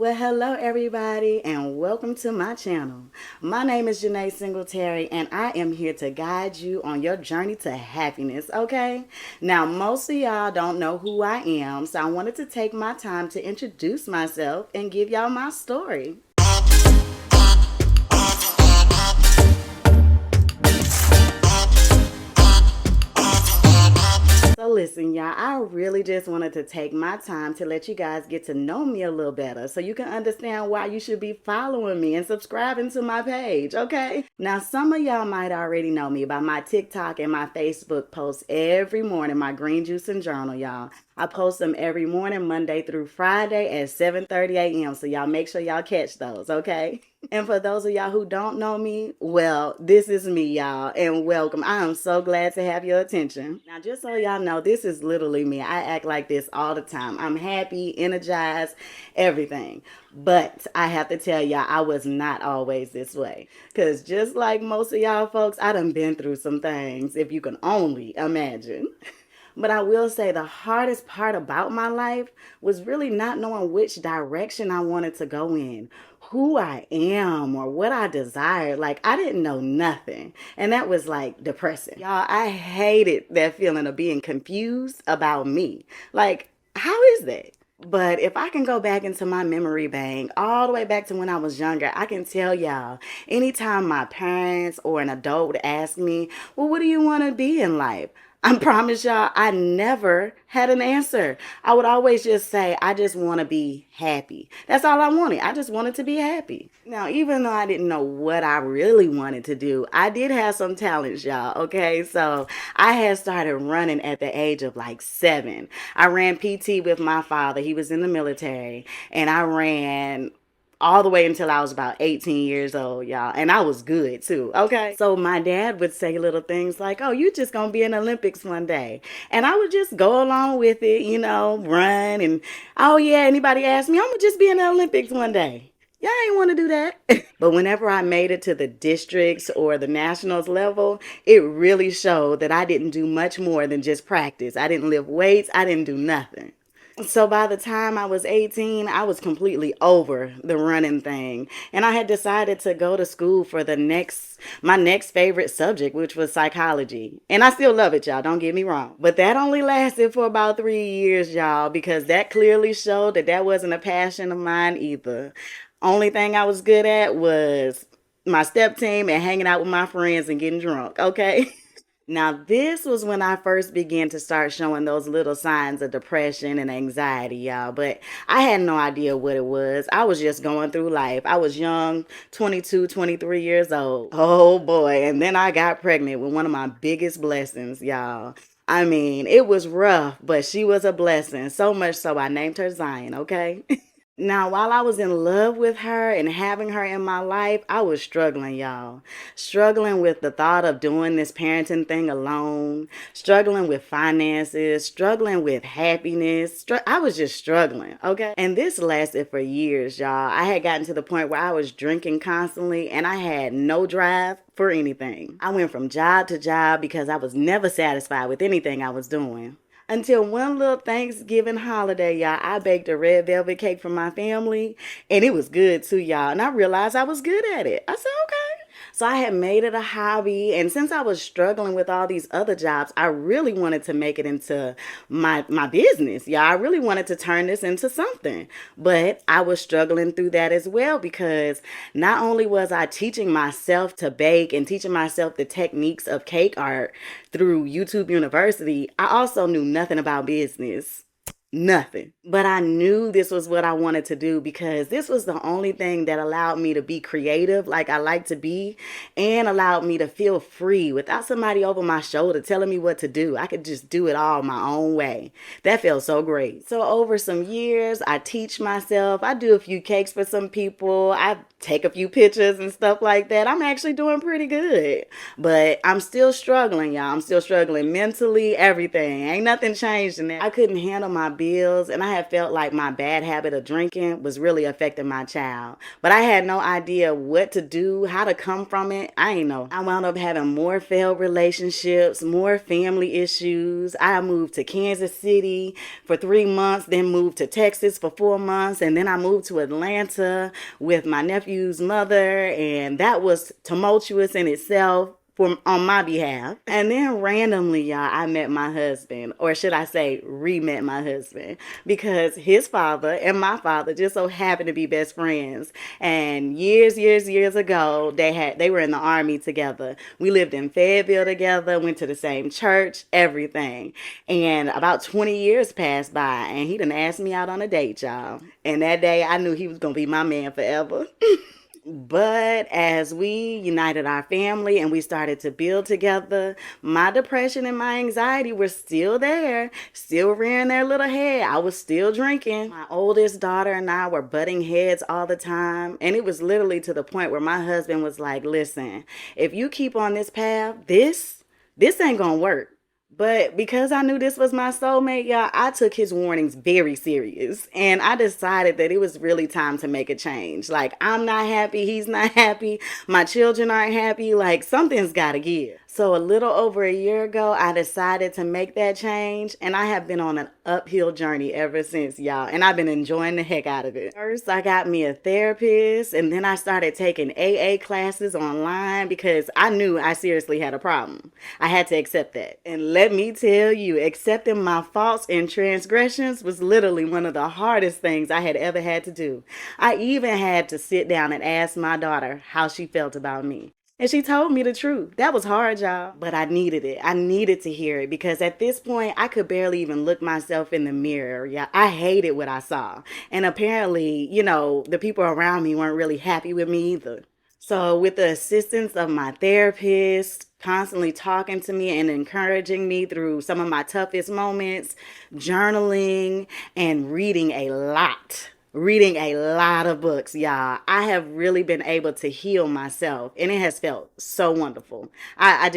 Well, hello everybody and welcome to my channel. My name is Janae Singletary and I am here to guide you on your journey to happiness, okay? Now, most of y'all don't know who I am, so I wanted to take my time to introduce myself and give y'all my story. So listen, y'all, I really just wanted to take my time to let you guys get to know me a little better so you can understand why you should be following me and subscribing to my page, okay? Now, some of y'all might already know me by my TikTok and my Facebook posts every morning, my Green Juice and Journal, y'all. I post them every morning, Monday through Friday at 7:30 a.m. So y'all make sure y'all catch those, okay? And for those of y'all who don't know me, well, this is me, y'all, and welcome. I am so glad to have your attention. Now, just so y'all know, this is literally me. I act like this all the time. I'm happy, energized, everything. But I have to tell y'all, I was not always this way. Because just like most of y'all folks, I done been through some things, if you can only imagine. But I will say the hardest part about my life was really not knowing which direction I wanted to go in, who I am, or what I desired. Like, I didn't know nothing. And that was like depressing. Y'all, I hated that feeling of being confused about me. Like, how is that? But if I can go back into my memory bank, all the way back to when I was younger, I can tell y'all, anytime my parents or an adult would ask me, well, what do you want to be in life? I promise y'all, I never had an answer. I would always just say, I just want to be happy. That's all I wanted. I just wanted to be happy. Now, even though I didn't know what I really wanted to do, I did have some talents, y'all. Okay, so I had started running at the age of like 7. I ran PT with my father. He was in the military, and I ran all the way until I was about 18 years old, y'all. And I was good too, okay? So my dad would say little things like, oh, you just gonna be in the Olympics one day. And I would just go along with it, run. And, oh yeah, anybody ask me, I'm gonna just be in the Olympics one day. Y'all ain't want to do that. But whenever I made it to the districts or the nationals level, it really showed that I didn't do much more than just practice. I didn't lift weights. I didn't do nothing. So by the time I was 18, I was completely over the running thing. And I had decided to go to school for my next favorite subject, which was psychology. And I still love it, y'all. Don't get me wrong. But that only lasted for about 3 years, y'all, because that clearly showed that that wasn't a passion of mine either. Only thing I was good at was my step team and hanging out with my friends and getting drunk, okay? Now, this was when I first began to start showing those little signs of depression and anxiety, y'all. But I had no idea what it was. I was just going through life. I was young, 22, 23 years old. Oh boy. And then I got pregnant with one of my biggest blessings, y'all. I mean, it was rough, but she was a blessing. So much so I named her Zion, okay? Now, while I was in love with her and having her in my life, I was struggling, y'all. Struggling with the thought of doing this parenting thing alone, struggling with finances, struggling with happiness. I was just struggling, okay? And this lasted for years, y'all. I had gotten to the point where I was drinking constantly and I had no drive for anything. I went from job to job because I was never satisfied with anything I was doing. Until one little Thanksgiving holiday, y'all, I baked a red velvet cake for my family, and it was good too, y'all. And I realized I was good at it. I said, okay. So I had made it a hobby, and since I was struggling with all these other jobs, I really wanted to make it into my business. Yeah, I really wanted to turn this into something. But I was struggling through that as well because not only was I teaching myself to bake and teaching myself the techniques of cake art through YouTube University, I also knew nothing about business. Nothing. But I knew this was what I wanted to do because this was the only thing that allowed me to be creative like I like to be and allowed me to feel free without somebody over my shoulder telling me what to do. I could just do it all my own way. That felt so great. So over some years, I teach myself. I do a few cakes for some people. I take a few pictures and stuff like that. I'm actually doing pretty good. But I'm still struggling, y'all. I'm still struggling mentally, everything. Ain't nothing changed in that. I couldn't handle my bills, and I had felt like my bad habit of drinking was really affecting my child. But I had no idea what to do, how to come from it. I ain't know. I wound up having more failed relationships, more family issues. I moved to Kansas City for 3 months, then moved to Texas for 4 months, and then I moved to Atlanta with my nephew's mother, and that was tumultuous in itself on my behalf. And then randomly, y'all, I met my husband, or should I say, re-met my husband, because his father and my father just so happened to be best friends. And years ago, they were in the army together. We lived in Fayetteville together, went to the same church, everything. And about 20 years passed by, and he done asked me out on a date, y'all. And that day, I knew he was gonna be my man forever. But as we united our family and we started to build together, my depression and my anxiety were still there, still rearing their little head. I was still drinking. My oldest daughter and I were butting heads all the time. And it was literally to the point where my husband was like, listen, if you keep on this path, this ain't gonna work. But because I knew this was my soulmate, y'all, I took his warnings very serious. And I decided that it was really time to make a change. Like, I'm not happy. He's not happy. My children aren't happy. Like, something's got to give. So a little over a year ago, I decided to make that change. And I have been on an uphill journey ever since, y'all. And I've been enjoying the heck out of it. First, I got me a therapist. And then I started taking AA classes online because I knew I seriously had a problem. I had to accept that. And let me tell you, accepting my faults and transgressions was literally one of the hardest things I had ever had to do. I even had to sit down and ask my daughter how she felt about me. And she told me the truth. That was hard, y'all. But I needed it. I needed to hear it because at this point, I could barely even look myself in the mirror. Yeah, I hated what I saw. And apparently, the people around me weren't really happy with me either. So with the assistance of my therapist, constantly talking to me and encouraging me through some of my toughest moments, journaling, and reading a lot of books, y'all, I have really been able to heal myself, and it has felt so wonderful. I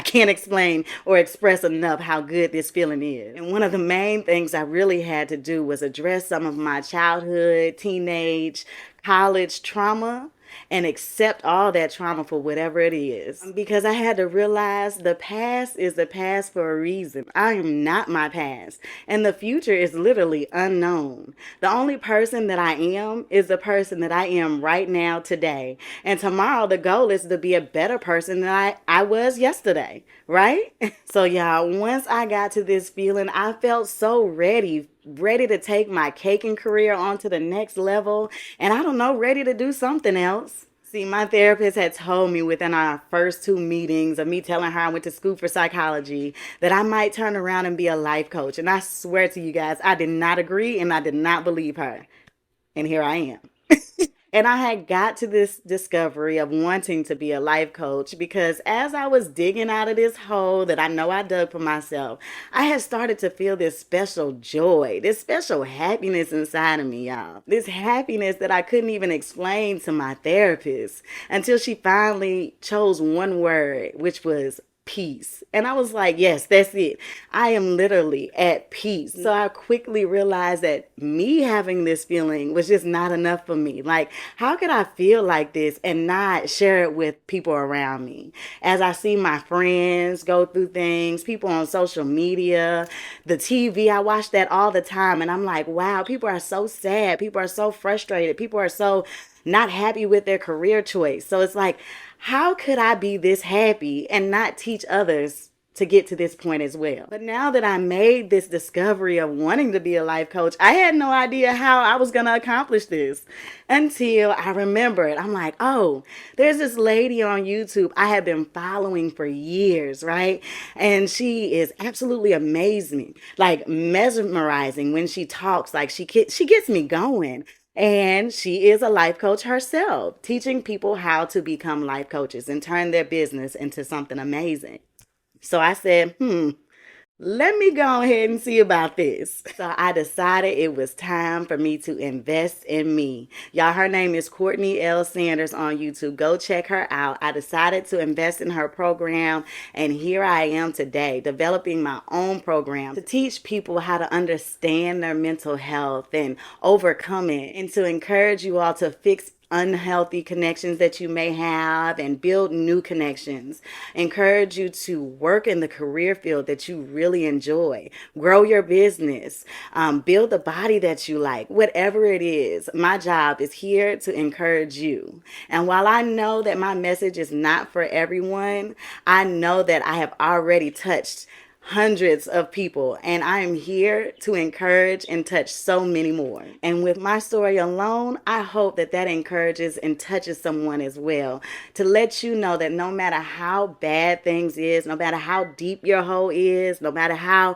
can't explain or express enough how good this feeling is. And one of the main things I really had to do was address some of my childhood, teenage, college trauma and accept all that trauma for whatever it is. Because I had to realize the past is the past for a reason. I am not my past. And the future is literally unknown. The only person that I am is the person that I am right now today. And tomorrow the goal is to be a better person than I was yesterday, right? So y'all, once I got to this feeling, I felt so ready to take my caking career on to the next level, and I don't know, ready to do something else. See, my therapist had told me within our first 2 meetings of me telling her I went to school for psychology that I might turn around and be a life coach. And I swear to you guys, I did not agree and I did not believe her. And here I am. And I had got to this discovery of wanting to be a life coach because as I was digging out of this hole that I know I dug for myself, I had started to feel this special joy, this special happiness inside of me, y'all. This happiness that I couldn't even explain to my therapist until she finally chose one word, which was peace. And I was like, yes, that's it. I am literally at peace. So I quickly realized that me having this feeling was just not enough for me. Like, how could I feel like this and not share it with people around me? As I see my friends go through things, people on social media, the TV, I watch that all the time. And I'm like, wow, people are so sad. People are so frustrated. People are so not happy with their career choice. So it's like, how could I be this happy and not teach others to get to this point as well? But now that I made this discovery of wanting to be a life coach, I had no idea how I was going to accomplish this until I remembered. I'm like, oh, there's this lady on YouTube I have been following for years, right? And she is absolutely amazing, like mesmerizing when she talks. Like she gets me going. And she is a life coach herself, teaching people how to become life coaches and turn their business into something amazing. So I said, Let me go ahead and see about this. So I decided it was time for me to invest in me. Y'all, her name is Courtney L. Sanders on YouTube. Go check her out. I decided to invest in her program, and here I am today developing my own program to teach people how to understand their mental health and overcome it, and to encourage you all to fix unhealthy connections that you may have and build new connections. Encourage you to work in the career field that you really enjoy, grow your business, build the body that you like. Whatever it is, my job is here to encourage you. And while I know that my message is not for everyone, I know that I have already touched hundreds of people, and I am here to encourage and touch so many more. And with my story alone, I hope that that encourages and touches someone as well, to let you know that no matter how bad things is, no matter how deep your hole is, no matter how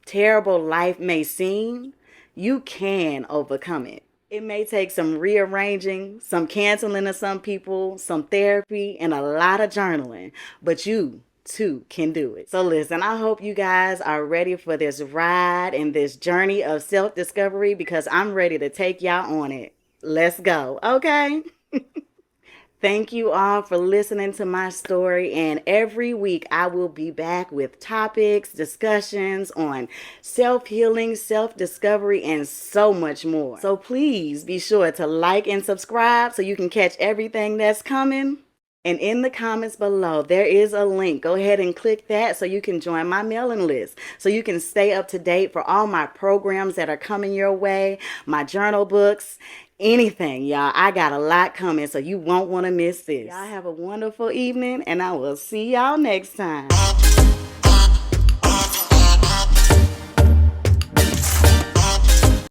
terrible life may seem, you can overcome it. It may take some rearranging, some canceling of some people, some therapy, and a lot of journaling, but you too can do it. So listen, I hope you guys are ready for this ride and this journey of self-discovery, because I'm ready to take y'all on it. Let's go, okay? Thank you all for listening to my story, and every week I will be back with topics, discussions on self-healing, self-discovery, and so much more. So please be sure to like and subscribe so you can catch everything that's coming. And in the comments below, there is a link. Go ahead and click that so you can join my mailing list, so you can stay up to date for all my programs that are coming your way, my journal books, anything, y'all. I got a lot coming, so you won't want to miss this. Y'all have a wonderful evening, and I will see y'all next time.